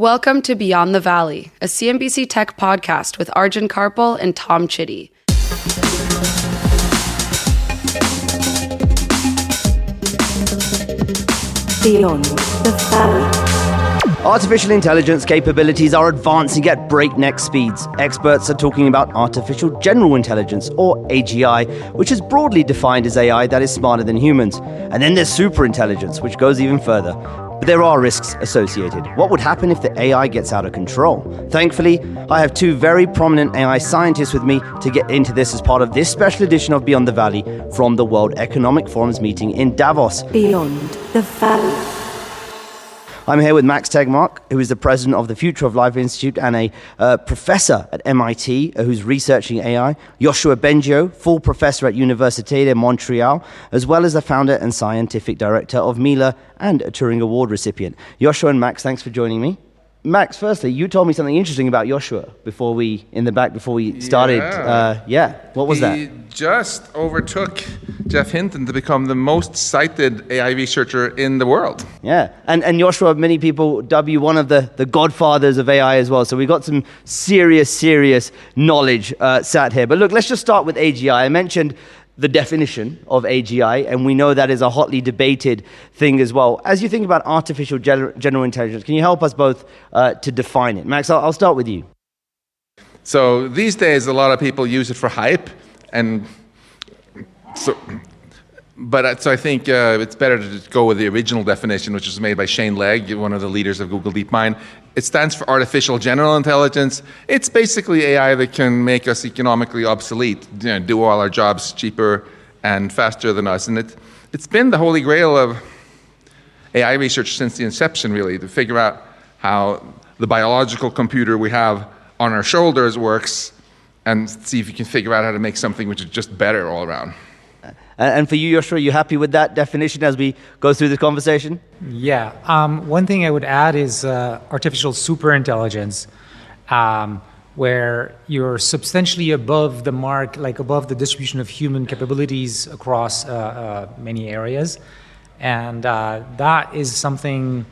Welcome to Beyond the Valley, a CNBC Tech podcast with Arjun Kharpal and Tom Chitty. Beyond the Valley. Artificial intelligence capabilities are advancing at breakneck speeds. Experts are talking about artificial general intelligence, or AGI, which is broadly defined as AI that is smarter than humans. And then there's superintelligence, which goes even further. But there are risks associated. What would happen if the AI gets out of control? Thankfully, I have two very prominent AI scientists with me to get into this as part of this special edition of Beyond the Valley from the World Economic Forum's meeting in Davos. Beyond the Valley. I'm here with Max Tegmark, who is the president of the Future of Life Institute and a professor at MIT who's researching AI. Yoshua Bengio, full professor at Université de Montréal, as well as the founder and scientific director of Mila and a Turing Award recipient. Yoshua and Max, thanks for joining me. Max, firstly, you told me something interesting about Yoshua before we started. What was that? He just overtook Jeff Hinton to become the most cited AI researcher in the world. Yeah, and Yoshua, many people dub you one of the godfathers of AI as well. So we got some serious knowledge sat here. But look, let's just start with AGI. I mentioned the definition of AGI, and we know that is a hotly debated thing as well. As you think about artificial general intelligence, can you help us both to define it? Max, I'll start with you. So these days, a lot of people use it for hype, and so I think it's better to just go with the original definition, which was made by Shane Legg, one of the leaders of Google DeepMind. It stands for artificial general intelligence. It's basically AI that can make us economically obsolete, do all our jobs cheaper and faster than us. And it's been the holy grail of AI research since the inception, really, to figure out how the biological computer we have on our shoulders works and see if you can figure out how to make something which is just better all around. And for you, Yoshua, are you happy with that definition as we go through the conversation? Yeah. One thing I would add is artificial superintelligence, where you're substantially above the mark, like above the distribution of human capabilities across many areas. And that is something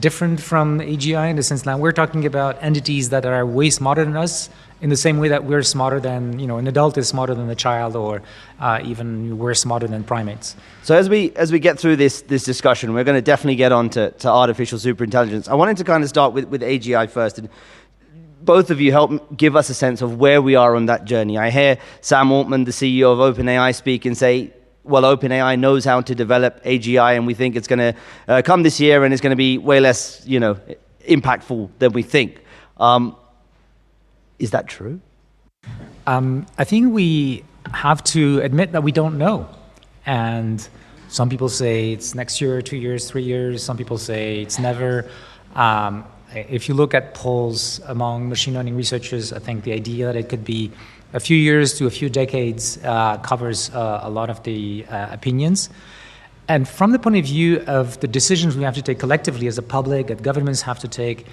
different from AGI in the sense that we're talking about entities that are way smarter than us, in the same way that we're smarter than, an adult is smarter than a child, or even we're smarter than primates. So as we get through this discussion, we're going to definitely get on to artificial superintelligence. I wanted to kind of start with AGI first. And both of you help give us a sense of where we are on that journey. I hear Sam Altman, the CEO of OpenAI, speak and say, well, OpenAI knows how to develop AGI, and we think it's going to come this year, and it's going to be way less, impactful than we think. Is that true? I think we have to admit that we don't know. And some people say it's next year, 2 years, 3 years. Some people say it's never. If you look at polls among machine learning researchers, I think the idea that it could be a few years to a few decades covers a lot of the opinions. And from the point of view of the decisions we have to take collectively as a public, that governments have to take,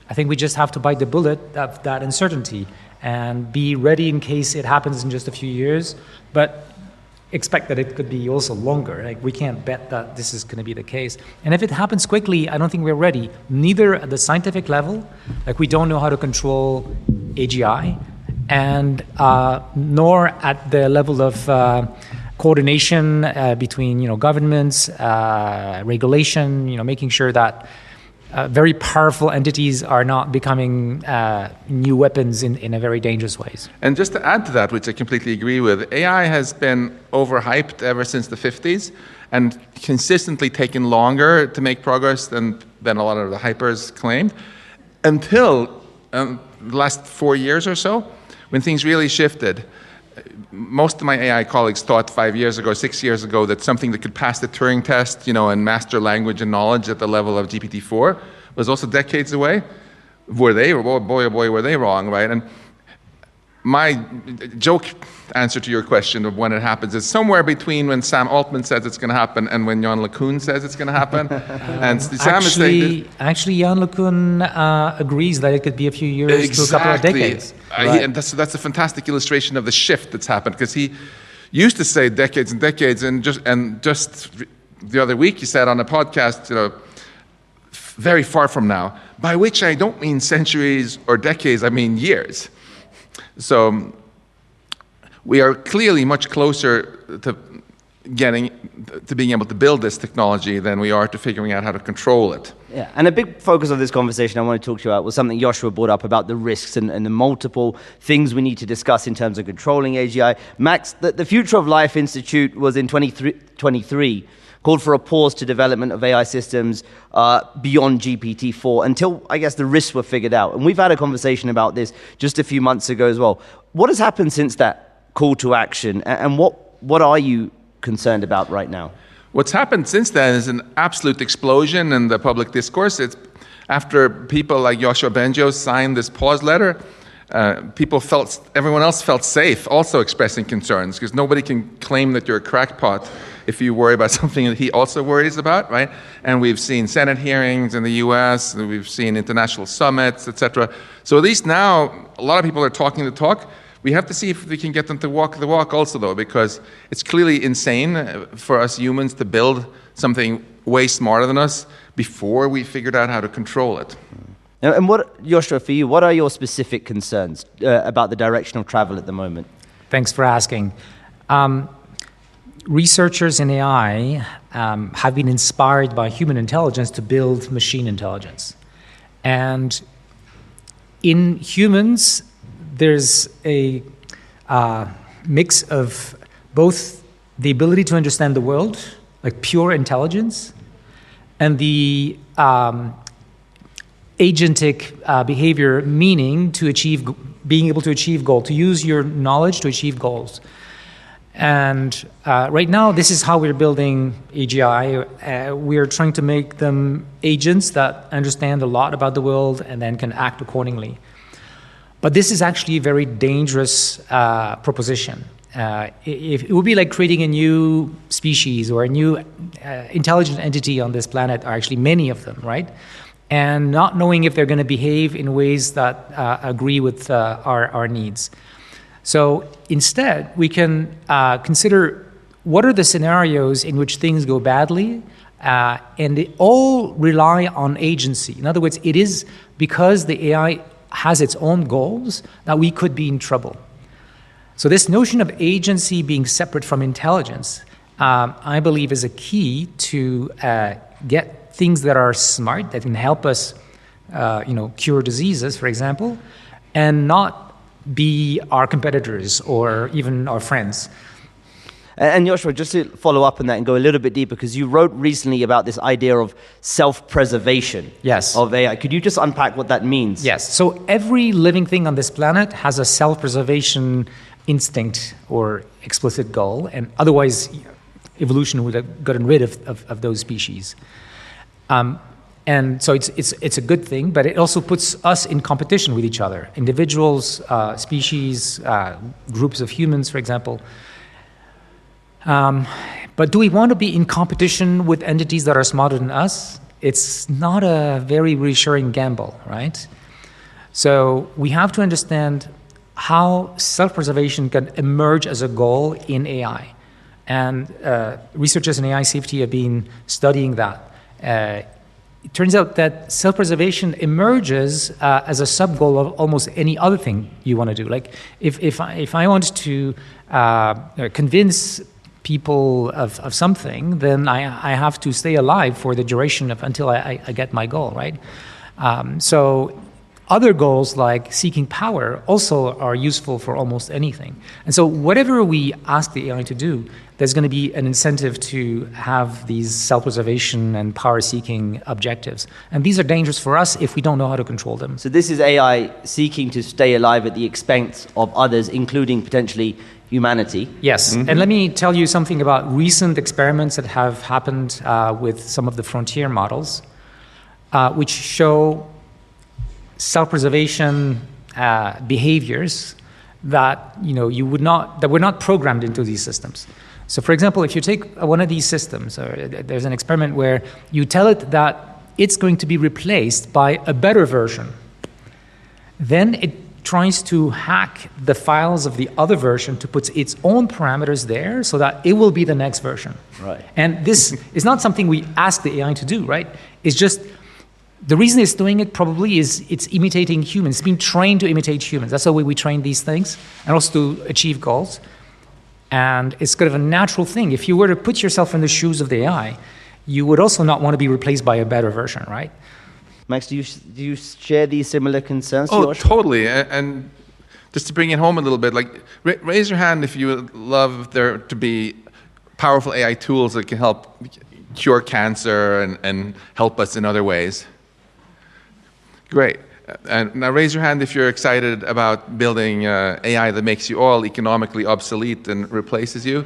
I think we just have to bite the bullet of that uncertainty and be ready in case it happens in just a few years, but expect that it could be also longer. Like, we can't bet that this is going to be the case. And if it happens quickly, I don't think we're ready, neither at the scientific level, like we don't know how to control AGI, and nor at the level of coordination between governments, regulation, making sure that very powerful entities are not becoming new weapons in a very dangerous ways. And just to add to that, which I completely agree with, AI has been overhyped ever since the 50s and consistently taken longer to make progress than a lot of the hypers claimed, until the last 4 years or so, when things really shifted. Most of my AI colleagues thought 5 years ago, 6 years ago, that something that could pass the Turing test, and master language and knowledge at the level of GPT-4 was also decades away. Were they? Boy, oh boy, were they wrong, right? And my joke answer to your question of when it happens is somewhere between when Sam Altman says it's going to happen and when Jan LeCun says it's going to happen. And Sam is saying actually, Jan LeCun agrees that it could be a few years to a couple of decades. Right. And that's a fantastic illustration of the shift that's happened, because he used to say decades and decades, and just the other week he said on a podcast, very far from now. by which I don't mean centuries or decades, I mean years. So we are clearly much closer to being able to build this technology than we are to figuring out how to control it. Yeah, and a big focus of this conversation I want to talk to you about was something Yoshua brought up about the risks and the multiple things we need to discuss in terms of controlling AGI. Max, the Future of Life Institute was in 2023, called for a pause to development of AI systems beyond GPT-4 until, I guess, the risks were figured out. And we've had a conversation about this just a few months ago as well. What has happened since that call to action, and what are you concerned about right now? What's happened since then is an absolute explosion in the public discourse. It's after people like Yoshua Bengio signed this pause letter, everyone else felt safe also expressing concerns, because nobody can claim that you're a crackpot if you worry about something that he also worries about, right? And we've seen Senate hearings in the US, and we've seen international summits, etc. So at least now, a lot of people are talking the talk. We have to see if we can get them to walk the walk also, though, because it's clearly insane for us humans to build something way smarter than us before we figured out how to control it. And what, Yoshua, for you, what are your specific concerns about the direction of travel at the moment? Thanks for asking. Researchers in AI have been inspired by human intelligence to build machine intelligence. And in humans, there's a mix of both the ability to understand the world, like pure intelligence, and the agentic behavior, meaning being able to achieve goals, to use your knowledge to achieve goals. And right now, this is how we're building AGI. We're trying to make them agents that understand a lot about the world and then can act accordingly. But this is actually a very dangerous proposition. It would be like creating a new species or a new intelligent entity on this planet, or actually many of them, right? And not knowing if they're going to behave in ways that agree with our needs. So instead, we can consider what are the scenarios in which things go badly, and they all rely on agency. In other words, it is because the AI has its own goals that we could be in trouble. So this notion of agency being separate from intelligence, I believe, is a key to get things that are smart, that can help us, cure diseases, for example, and not be our competitors or even our friends. And Yoshua, just to follow up on that and go a little bit deeper, because you wrote recently about this idea of self-preservation of AI. Could you just unpack what that means? Yes. So every living thing on this planet has a self-preservation instinct or explicit goal, and otherwise evolution would have gotten rid of those species. And so it's a good thing, but it also puts us in competition with each other, individuals, species, groups of humans, for example. But do we want to be in competition with entities that are smarter than us? It's not a very reassuring gamble, right? So we have to understand how self-preservation can emerge as a goal in AI. And researchers in AI safety have been studying that. It turns out that self-preservation emerges as a sub-goal of almost any other thing you want to do. Like if I want to convince people of something, then I have to stay alive for the duration of until I get my goal, right? So other goals like seeking power also are useful for almost anything. And so whatever we ask the AI to do, there's going to be an incentive to have these self-preservation and power-seeking objectives. And these are dangerous for us if we don't know how to control them. So this is AI seeking to stay alive at the expense of others, including potentially humanity. Yes, and let me tell you something about recent experiments that have happened with some of the frontier models, which show self-preservation behaviors that that were not programmed into these systems. So, for example, if you take one of these systems, there's an experiment where you tell it that it's going to be replaced by a better version, then it tries to hack the files of the other version to put its own parameters there so that it will be the next version. Right. And this is not something we ask the AI to do, right? It's just The reason it's doing it probably is it's imitating humans. It's being trained to imitate humans. That's the way we train these things, and also to achieve goals. And it's kind of a natural thing. If you were to put yourself in the shoes of the AI, you would also not want to be replaced by a better version, right? Max, do you share these similar concerns? Oh, Joshua? totally. And just to bring it home a little bit, like raise your hand if you would love there to be powerful AI tools that can help cure cancer and help us in other ways. Great. And now raise your hand if you're excited about building AI that makes you all economically obsolete and replaces you.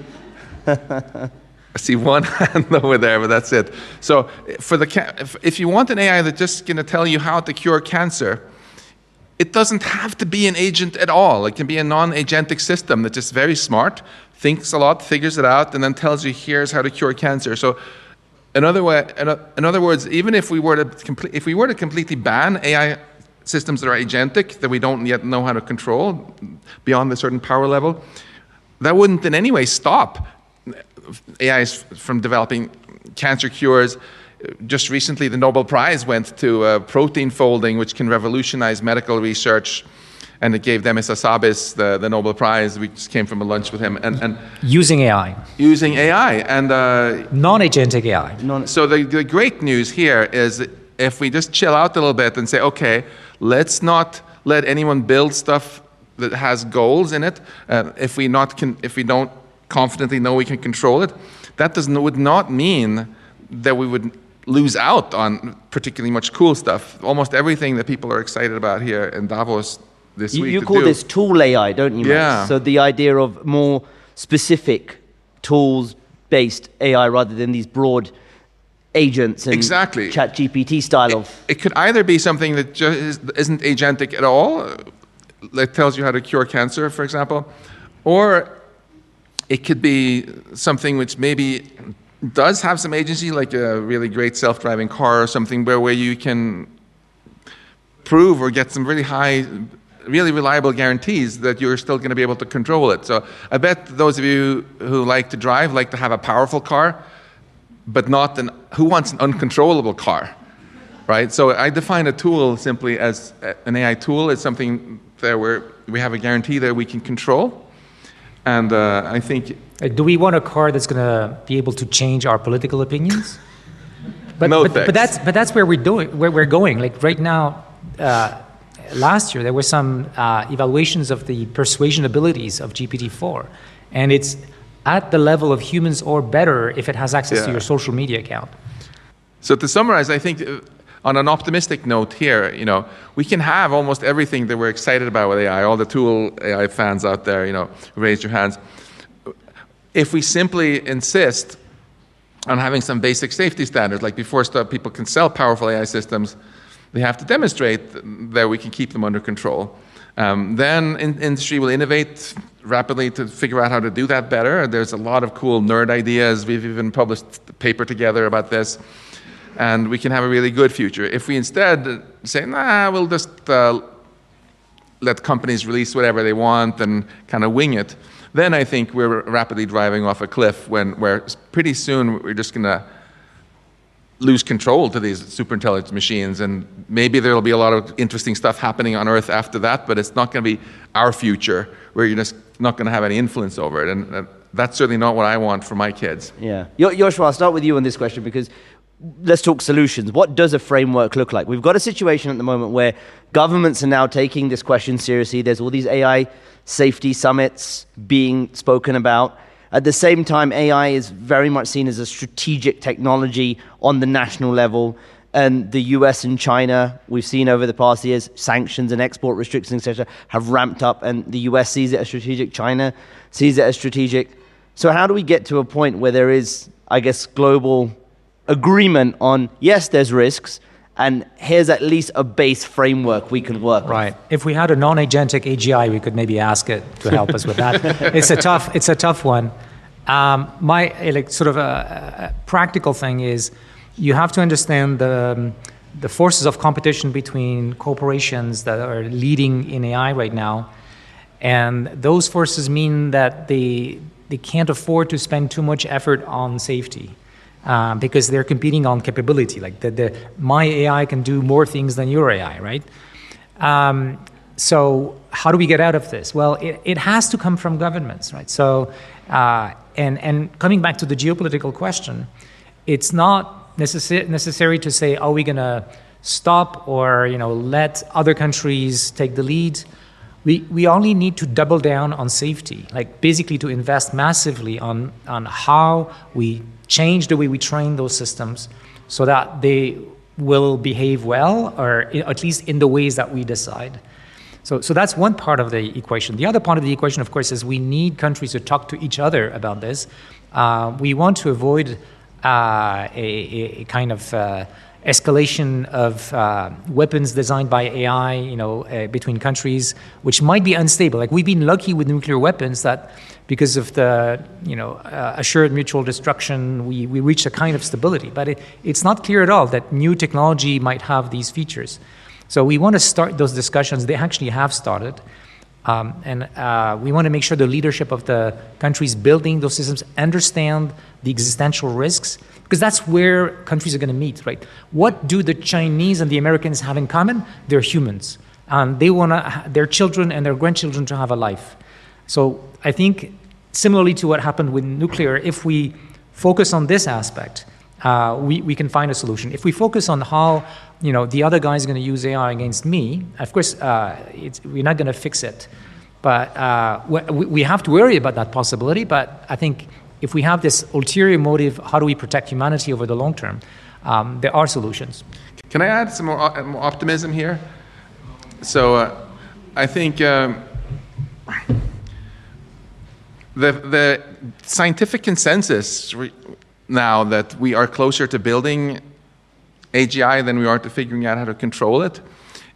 I see one hand over there, but that's it. So if you want an AI that's just going to tell you how to cure cancer, it doesn't have to be an agent at all. It can be a non-agentic system that's just very smart, thinks a lot, figures it out, and then tells you, here's how to cure cancer. So in other words, even if we were to completely ban AI systems that are agentic, that we don't yet know how to control beyond a certain power level, that wouldn't in any way stop AIs from developing cancer cures. Just recently, the Nobel Prize went to protein folding, which can revolutionize medical research, and it gave Demis Hassabis the Nobel Prize. We just came from a lunch with him. And using AI. Using AI. And non-agentic AI. So the great news here is if we just chill out a little bit and say, okay, let's not let anyone build stuff that has goals in it. If we don't confidently know we can control it, that would not mean that we would lose out on particularly much cool stuff. Almost everything that people are excited about here in Davos this week. You call this tool AI, don't you, Max? Yeah. So the idea of more specific tools-based AI rather than these broad agents and exactly. ChatGPT style of... It could either be something that just isn't agentic at all, that tells you how to cure cancer, for example, or it could be something which maybe does have some agency, like a really great self-driving car or something where you can prove or get some really high, really reliable guarantees that you're still going to be able to control it. So I bet those of you who like to drive like to have a powerful car, but who wants an uncontrollable car, right? So I define a tool simply as an AI tool. It's something that we have a guarantee that we can control. And I think... Do we want a car that's going to be able to change our political opinions? But that's where we're going. Like right now, last year there were some evaluations of the persuasion abilities of GPT-4, and it's at the level of humans or better if it has access to your social media account. So to summarize, I think on an optimistic note here, we can have almost everything that we're excited about with AI. All the tool AI fans out there, raise your hands. If we simply insist on having some basic safety standards, like before people can sell powerful AI systems, they have to demonstrate that we can keep them under control. Then industry will innovate rapidly to figure out how to do that better. There's a lot of cool nerd ideas. We've even published a paper together about this. And we can have a really good future. If we instead say, we'll just let companies release whatever they want and kind of wing it, then I think we're rapidly driving off a cliff where pretty soon we're just going to lose control to these super intelligent machines. And maybe there'll be a lot of interesting stuff happening on Earth after that, but it's not going to be our future where you're just not going to have any influence over it. And that's certainly not what I want for my kids. Yeah. Yoshua, I'll start with you on this question because let's talk solutions. What does a framework look like? We've got a situation at the moment where governments are now taking this question seriously. There's all these AI safety summits being spoken about. At the same time, AI is very much seen as a strategic technology on the national level. And the US and China, we've seen over the past years, sanctions and export restrictions, etc., have ramped up. And the US sees it as strategic, China sees it as strategic. So how do we get to a point where there is, I guess, global agreement on, yes, there's risks, and here's at least a base framework we can work Right. If we had a non-agentic AGI, we could maybe ask it to help us with that. It's a tough one. My sort of a practical thing is you have to understand the forces of competition between corporations that are leading in AI right now, and those forces mean that they can't afford to spend too much effort on safety. because they're competing on capability. Like my AI can do more things than your AI, right? So how do we get out of this? Well, it has to come from governments, right? So, and coming back to the geopolitical question, it's not necessary to say, are we going to stop or let other countries take the lead? We only need to double down on safety, like basically to invest massively on how we change the way we train those systems so that they will behave well, or at least in the ways that we decide. So that's one part of the equation. The other part of the equation, of course, is we need countries to talk to each other about this. We want to avoid a kind of escalation of weapons designed by AI, between countries, which might be unstable. Like we've been lucky with nuclear weapons that, because of the assured mutual destruction, we reached a kind of stability. But it's not clear at all that new technology might have these features. So we want to start those discussions. They actually have started. And we want to make sure the leadership of the countries building those systems understand the existential risks, because that's where countries are going to meet, right? What do the Chinese and the Americans have in common? They're humans. And they want their children and their grandchildren to have a life. So I think similarly to what happened with nuclear, if we focus on this aspect, we can find a solution. If we focus on how the other guy is going to use AI against me, of course, we're not going to fix it. But we have to worry about that possibility. But I think if we have this ulterior motive, how do we protect humanity over the long term? There are solutions. Can I add some more optimism here? So I think the scientific consensus now that we are closer to building AGI than we are to figuring out how to control it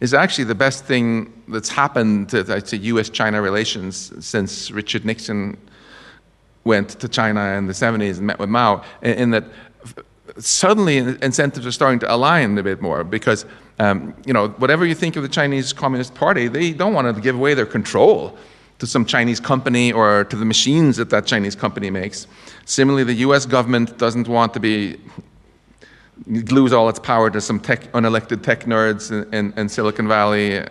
is actually the best thing that's happened to U.S.-China relations since Richard Nixon went to China in the 70s and met with Mao, in that suddenly incentives are starting to align a bit more because, whatever you think of the Chinese Communist Party, they don't want to give away their control to some Chinese company or to the machines that Chinese company makes. Similarly, the U.S. government doesn't want to lose all its power to some unelected tech nerds in Silicon Valley.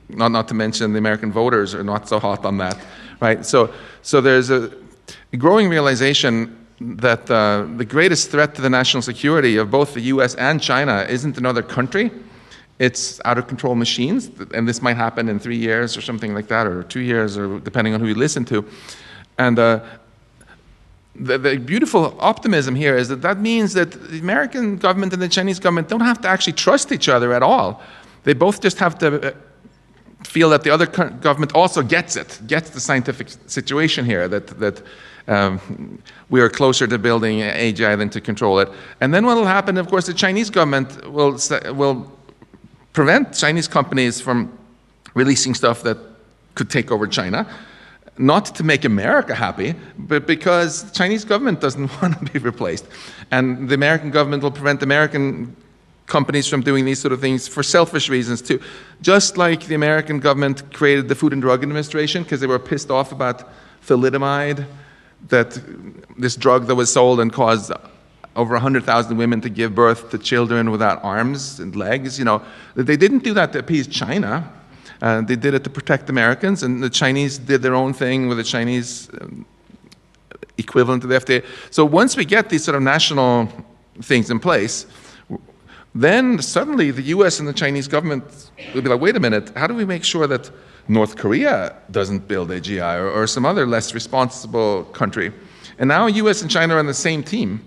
Not to mention the American voters are not so hot on that, right? So there's a growing realization that the greatest threat to the national security of both the U.S. and China isn't another country. It's out-of-control machines, and this might happen in 3 years or something like that, or 2 years, or depending on who you listen to. And the beautiful optimism here is that means that the American government and the Chinese government don't have to actually trust each other at all. They both just have to feel that the other government also gets the scientific situation here, that we are closer to building AGI than to control it. And then what will happen, of course, the Chinese government will prevent Chinese companies from releasing stuff that could take over China, not to make America happy, but because the Chinese government doesn't want to be replaced. And the American government will prevent American companies from doing these sort of things for selfish reasons too. Just like the American government created the Food and Drug Administration because they were pissed off about thalidomide, that this drug that was sold and caused over 100,000 women to give birth to children without arms and legs. They didn't do that to appease China. They did it to protect Americans, and the Chinese did their own thing with the Chinese equivalent to the FDA. So once we get these sort of national things in place, then suddenly the US and the Chinese government will be like, wait a minute, how do we make sure that North Korea doesn't build AGI or some other less responsible country? And now US and China are on the same team.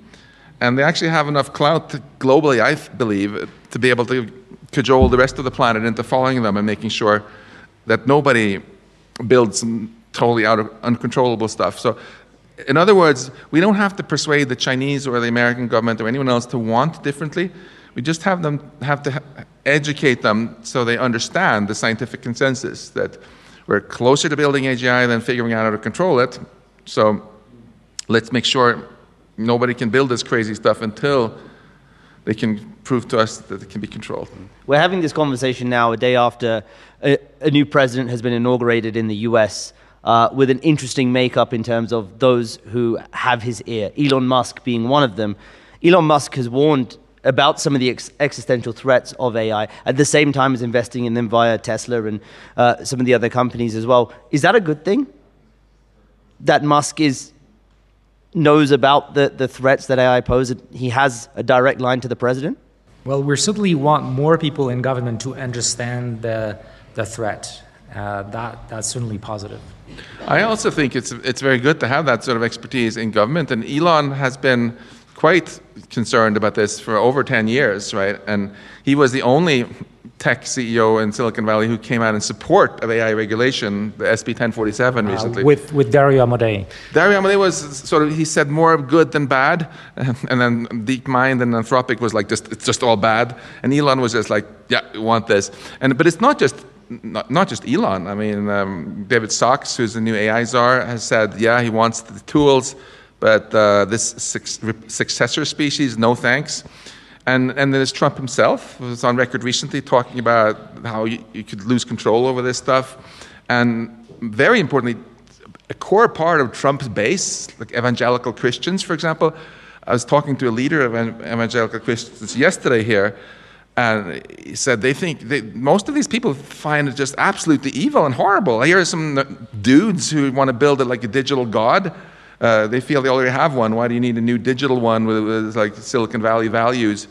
And they actually have enough clout globally, I believe, to be able to cajole the rest of the planet into following them and making sure that nobody builds some totally uncontrollable stuff. So, in other words, we don't have to persuade the Chinese or the American government or anyone else to want differently. We just have to educate them so they understand the scientific consensus that we're closer to building AGI than figuring out how to control it. So let's make sure nobody can build this crazy stuff until they can prove to us that it can be controlled. We're having this conversation now a day after a new president has been inaugurated in the US with an interesting makeup in terms of those who have his ear, Elon Musk being one of them. Elon Musk has warned about some of the existential threats of AI at the same time as investing in them via Tesla and some of the other companies as well. Is that a good thing? That Musk knows about the threats that AI pose? He has a direct line to the president? Well, we certainly want more people in government to understand the threat. That's certainly positive. I also think it's very good to have that sort of expertise in government, and Elon has been quite concerned about this for over 10 years, right? And he was the only tech CEO in Silicon Valley who came out in support of AI regulation, the SB 1047 recently. With Dario Amodei. Dario Amodei was sort of, he said more good than bad, and then DeepMind and Anthropic was like, it's just all bad. And Elon was just like, yeah, we want this. But it's not just Elon. I mean, David Sachs, who's the new AI czar, has said, yeah, he wants the tools, but this successor species, no thanks. And then there's Trump himself, who was on record recently talking about how you could lose control over this stuff. And very importantly, a core part of Trump's base, like evangelical Christians, for example. I was talking to a leader of evangelical Christians yesterday here, and he said they think most of these people find it just absolutely evil and horrible. I hear some dudes who want to build it like a digital god. They feel they already have one. Why do you need a new digital one with like Silicon Valley values,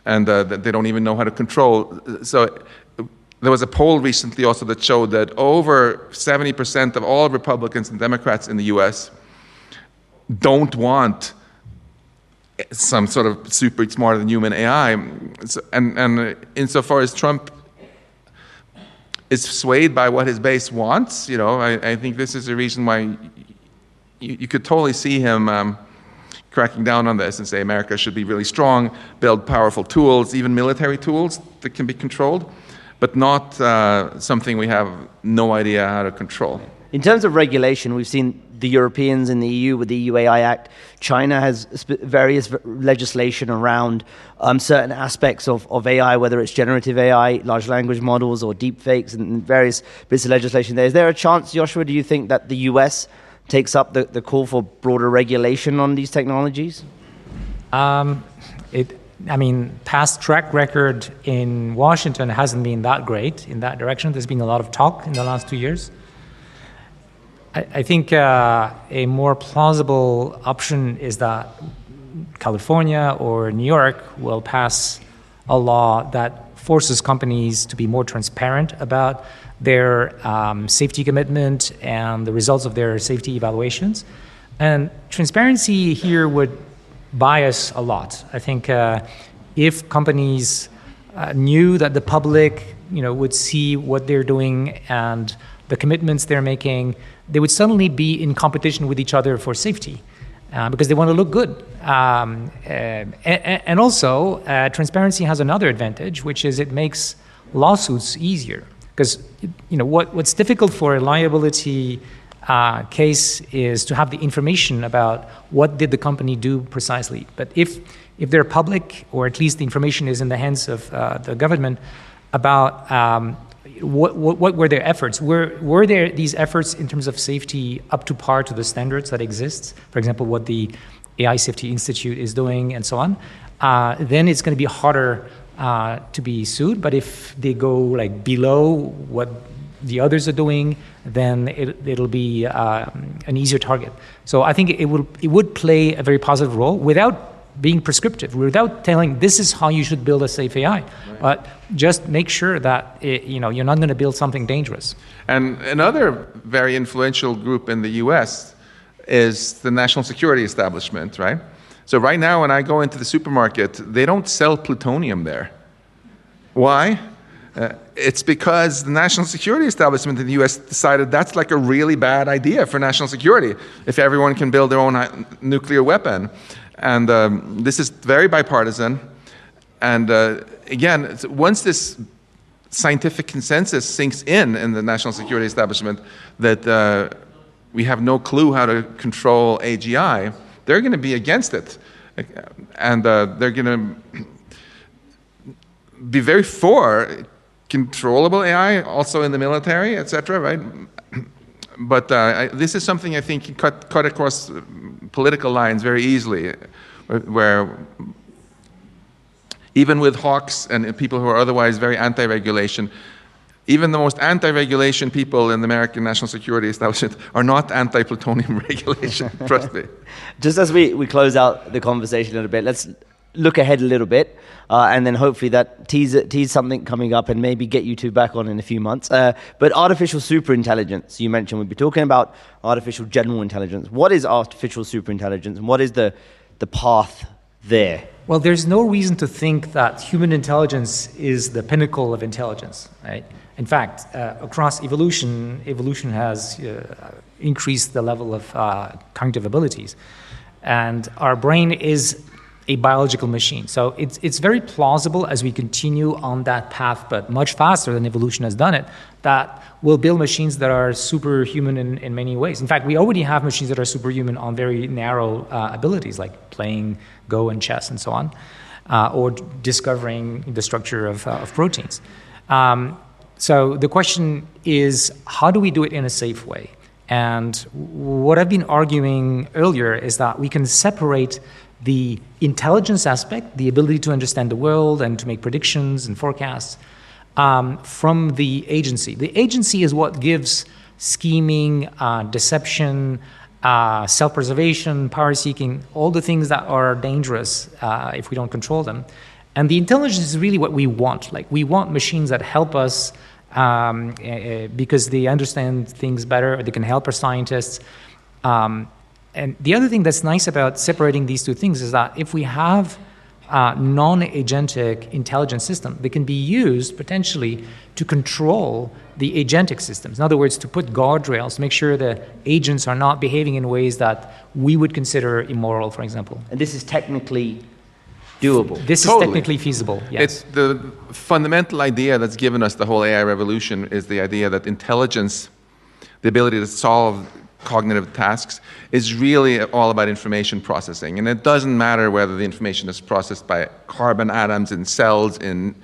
and that they don't even know how to control? So there was a poll recently also that showed that over 70% of all Republicans and Democrats in the U.S. don't want some sort of super smarter than human AI. And insofar as Trump is swayed by what his base wants, I think this is a reason why you could totally see him cracking down on this and say America should be really strong, build powerful tools, even military tools that can be controlled, but not something we have no idea how to control. In terms of regulation, we've seen the Europeans in the EU with the EU AI Act. China has various legislation around certain aspects of AI, whether it's generative AI, large language models, or deep fakes, and various bits of legislation there. Is there a chance, Joshua, do you think that the US takes up the call for broader regulation on these technologies? Past track record in Washington hasn't been that great in that direction. There's been a lot of talk in the last 2 years. I think a more plausible option is that California or New York will pass a law that forces companies to be more transparent about their safety commitment and the results of their safety evaluations. And transparency here would buy us a lot. I think if companies knew that the public would see what they're doing and the commitments they're making, they would suddenly be in competition with each other for safety because they want to look good. And also, transparency has another advantage, which is it makes lawsuits easier. Because what's difficult for a liability case is to have the information about what did the company do precisely. But if they're public, or at least the information is in the hands of the government about what were their efforts? Were there these efforts in terms of safety up to par to the standards that exist? For example, what the AI Safety Institute is doing and so on. Then it's going to be harder to be sued. But if they go like below what the others are doing, then it'll be an easier target. So I think it would play a very positive role without being prescriptive, without telling this is how you should build a safe AI, right. But just make sure that you're not going to build something dangerous. And another very influential group in the U.S. is the national security establishment, right? So right now, when I go into the supermarket, they don't sell plutonium there. Why? It's because the national security establishment in the U.S. decided that's like a really bad idea for national security if everyone can build their own nuclear weapon. And this is very bipartisan. And again, once this scientific consensus sinks in the national security establishment that we have no clue how to control AGI, they're going to be against it. And they're going to be very for controllable AI, also in the military, etc., right? But this is something I think can cut across political lines very easily. where even with hawks and people who are otherwise very anti-regulation, even the most anti-regulation people in the American national security establishment are not anti-plutonium regulation, trust me. Just as we close out the conversation a little bit, let's look ahead a little bit, and then hopefully that tease something coming up and maybe get you two back on in a few months. But artificial superintelligence, you mentioned, we'll be talking about artificial general intelligence. What is artificial superintelligence, and what is the path there? Well, there's no reason to think that human intelligence is the pinnacle of intelligence, right? In fact, across evolution has increased the level of cognitive abilities. And our brain is a biological machine. So it's very plausible as we continue on that path, but much faster than evolution has done it, that we'll build machines that are superhuman in many ways. In fact, we already have machines that are superhuman on very narrow abilities, like playing Go and chess and so on, or discovering the structure of proteins. So the question is, how do we do it in a safe way? And what I've been arguing earlier is that we can separate the intelligence aspect, the ability to understand the world and to make predictions and forecasts, from the agency. The agency is what gives scheming, deception, self-preservation, power-seeking, all the things that are dangerous if we don't control them. And the intelligence is really what we want. Like, we want machines that help us because they understand things better, or they can help our scientists. And the other thing that's nice about separating these two things is that if we have non-agentic intelligent system, they can be used potentially to control the agentic systems. In other words, to put guardrails, to make sure the agents are not behaving in ways that we would consider immoral, for example. And this is technically doable. This Totally. is technically feasible, yes. It's the fundamental idea that's given us the whole AI revolution is the idea that intelligence, the ability to solve cognitive tasks, is really all about information processing. And it doesn't matter whether the information is processed by carbon atoms in cells in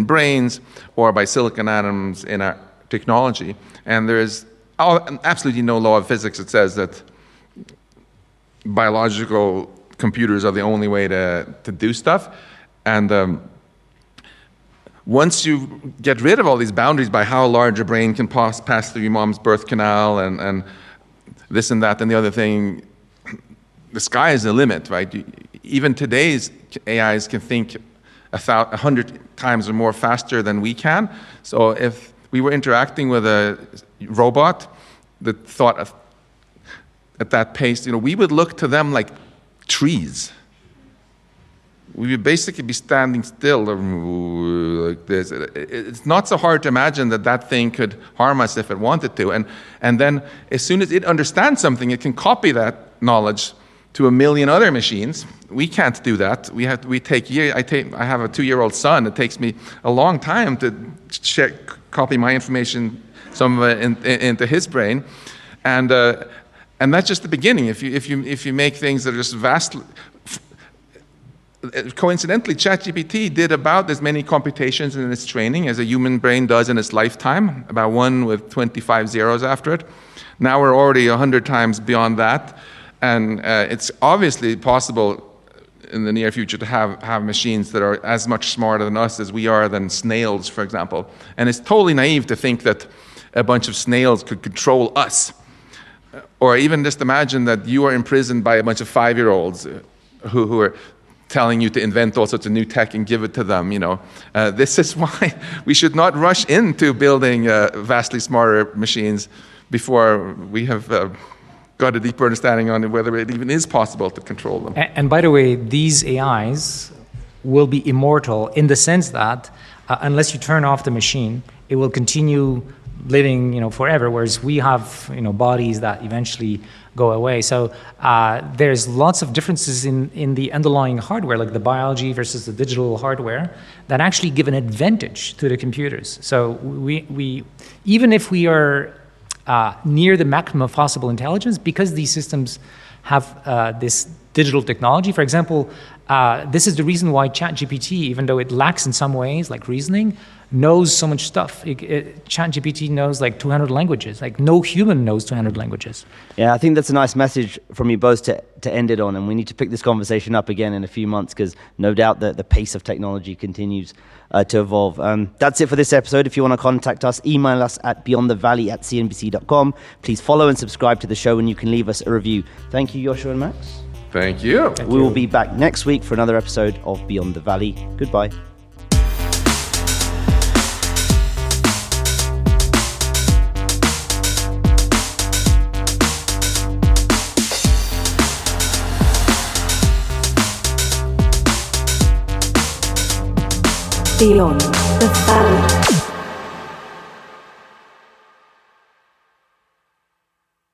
brains or by silicon atoms in our technology. And there is absolutely no law of physics that says that biological computers are the only way to do stuff. And once you get rid of all these boundaries by how large a brain can pass through your mom's birth canal and this and that and the other thing, the sky is the limit, right? Even today's AIs can think 100 times or more faster than we can. So if we were interacting with a robot that thought at that pace, we would look to them like trees. We would basically be standing still like this. It's not so hard to imagine that thing could harm us if it wanted to. And then as soon as it understands something, it can copy that knowledge to a million other machines. We can't do that. I have a 2-year-old son. It takes me a long time to copy my information, some of it into his brain. And that's just the beginning. If you make things that are just vastly, coincidentally, ChatGPT did about as many computations in its training as a human brain does in its lifetime, about 1 with 25 zeros after it. Now we're already 100 times beyond that, and it's obviously possible in the near future to have machines that are as much smarter than us as we are than snails, for example. And it's totally naive to think that a bunch of snails could control us. Or even just imagine that you are imprisoned by a bunch of 5-year-olds who are telling you to invent all sorts of new tech and give it to them. This is why we should not rush into building vastly smarter machines before we have got a deeper understanding on whether it even is possible to control them. And by the way, these AIs will be immortal in the sense that unless you turn off the machine, it will continue living, forever, whereas we have, bodies that eventually go away. So there's lots of differences in the underlying hardware, like the biology versus the digital hardware, that actually give an advantage to the computers. So we even if we are near the maximum of possible intelligence, because these systems have this digital technology, for example, this is the reason why ChatGPT, even though it lacks in some ways, like reasoning, knows so much stuff. ChatGPT knows like 200 languages. Like no human knows 200 languages. Yeah, I think that's a nice message from you both to end it on, and we need to pick this conversation up again in a few months because no doubt that the pace of technology continues to evolve. That's it for this episode. If you want to contact us, email us at beyondthevalley@cnbc.com. Please follow and subscribe to the show, and you can leave us a review. Thank you, Yoshua and Max. Thank you. We will be back next week for another episode of Beyond the Valley. Goodbye. Beyond the Valley.